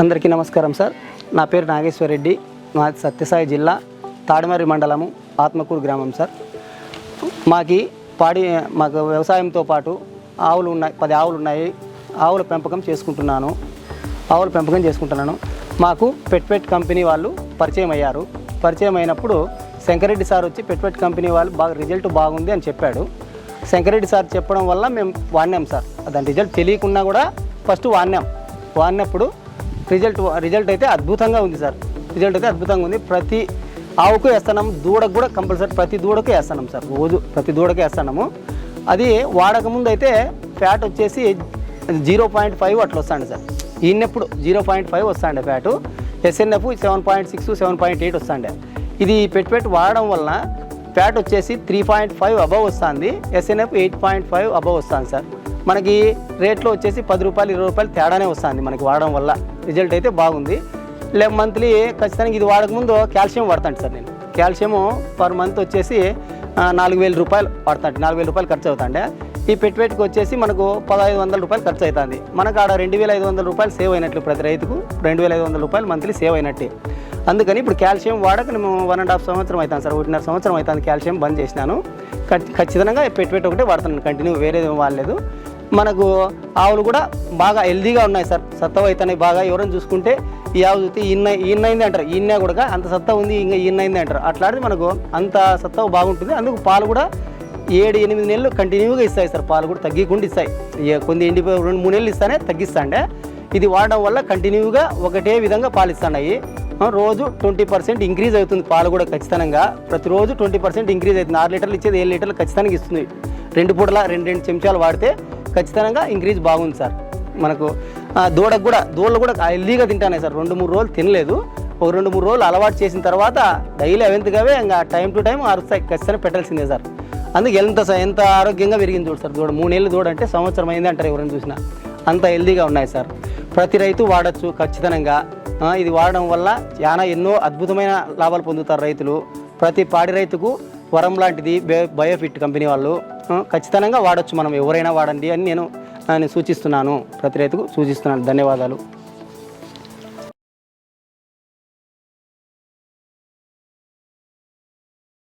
అందరికీ నమస్కారం సార్. నా పేరు నాగేశ్వర్ రెడ్డి. మాది సత్యసాయి జిల్లా తాడిమర్రి మండలము ఆత్మకూరు గ్రామం సార్. మాకు వ్యవసాయంతో పాటు ఆవులు ఉన్నాయి, 10 ఆవులు ఉన్నాయి. ఆవుల పెంపకం చేసుకుంటున్నాను. మాకు పెట్ కంపెనీ వాళ్ళు పరిచయం అయ్యారు. పరిచయం అయినప్పుడు శంకరెడ్డి సార్ వచ్చి పెట్ కంపెనీ వాళ్ళు రిజల్ట్ బాగుంది అని చెప్పాడు. శంకరెడ్డి సార్ చెప్పడం వల్ల మేము వాడినాం సార్. దాని రిజల్ట్ తెలియకున్నా కూడా ఫస్ట్ వాడినప్పుడు రిజల్ట్ అయితే అద్భుతంగా ఉంది సార్. ప్రతి ఆవుకు వేస్తున్నాము, దూడకు కూడా కంపల్సరీ ప్రతి దూడకు వేస్తున్నాం సార్. రోజు ప్రతి దూడకు వేస్తున్నాము. అది వాడకముందు అయితే ఫ్యాట్ వచ్చేసి 0.5 అట్లా వస్తాండి సార్. ఈయనప్పుడు 0.5 వస్తాండే ఫ్యాటు. ఎస్ఎన్ఎఫ్ 7.6 7.8 వస్తాండే. ఇది పెట్ వాడడం వలన ఫ్యాట్ వచ్చేసి 3.5 అబవ్ వస్తుంది. ఎస్ఎన్ఎఫ్ 8.5 అబవ్ వస్తుంది సార్. మనకి రేట్లో వచ్చేసి 10 రూపాయలు 20 రూపాయలు తేడానే వస్తుంది మనకి వాడడం వల్ల. రిజల్ట్ అయితే బాగుంది. మంత్లీ ఖచ్చితంగా ఇది వాడకముందు కాల్షియం వాడతాను సార్. నేను కాల్షియము పర్ మంత్ వచ్చేసి 4,000 రూపాయలు వాడతాను. 4,000 రూపాయలు ఖర్చు అవుతాండే. ఈ పెట్టుకి వచ్చేసి మనకు 1,500 రూపాయలు ఖర్చు అవుతుంది. మనకు ఆడ 2,500 రూపాయలు సేవ్ అయినట్లు, ప్రతి రైతుకు 2,500 రూపాయలు మంత్లీ సేవ్ అయినట్టే. అందుకని ఇప్పుడు కాల్షియం వాడక నేను 1.5 సంవత్సరం అవుతాను సార్. 1.5 సంవత్సరం అవుతుంది కాల్షియం బంద్ చేసినాను. ఖచ్చితంగా పెట్ ఒకటే వాడుతున్నాను కంటిన్యూ, వేరేది వాడలేదు. మనకు ఆవులు కూడా బాగా హెల్దీగా ఉన్నాయి సార్. సత్తవ అవుతున్నాయి బాగా. ఎవరైనా చూసుకుంటే ఈ ఆవు చూస్తే ఈయనైంది అంటారు. ఈయన కూడా అంత సత్తవ ఉంది, ఇంకా ఈయనైంది అంటారు. అట్లాంటిది మనకు అంత సత్తవ బాగుంటుంది. అందుకు పాలు కూడా 7-8 నెలలు కంటిన్యూగా ఇస్తాయి సార్. పాలు కూడా తగ్గకుండా ఇస్తాయి. కొన్ని 2-3 నెలలు ఇస్తానే తగ్గిస్తాండే. ఇది వాడడం వల్ల కంటిన్యూగా ఒకటే విధంగా పాలు ఇస్తున్నాయి. రోజు 20% ఇంక్రీజ్ అవుతుంది పాలు కూడా ఖచ్చితంగా. ప్రతిరోజు 20% ఇంక్రీజ్ అవుతుంది. 6 లీటర్లు ఇచ్చేది 7 లీటర్లు ఖచ్చితంగా ఇస్తుంది. 2 పూటల 2 చెంచాలు వాడితే ఖచ్చితంగా ఇంక్రీజ్ బాగుంది సార్. మనకు దూడలు కూడా హెల్దీగా తింటానే సార్. 2-3 రోజులు తినలేదు. ఒక 2-3 రోజులు అలవాటు చేసిన తర్వాత డైలీ అవెంతగావే ఇంకా టైం టు టైం అరుస్తాయి. ఖచ్చితంగా పెట్టాల్సిందే సార్. అందుకే ఎంత ఆరోగ్యంగా పెరిగింది చూడు సార్. 3 ఏళ్ళు దూడ అంటే సంవత్సరం అయింది అంటారు ఎవరైనా చూసినా. అంత హెల్దీగా ఉన్నాయి సార్. ప్రతి రైతు వాడచ్చు ఖచ్చితంగా. ఇది వాడడం వల్ల చాలా ఎన్నో అద్భుతమైన లాభాలు పొందుతారు రైతులు. ప్రతి పాడి రైతుకు వరం లాంటిది బయోఫిట్ కంపెనీ వాళ్ళు. ఖచ్చితంగా వాడచ్చు. మనం ఎవరైనా వాడండి అని నేను సూచిస్తున్నాను. ప్రతి రైతుకు సూచిస్తున్నాను. ధన్యవాదాలు.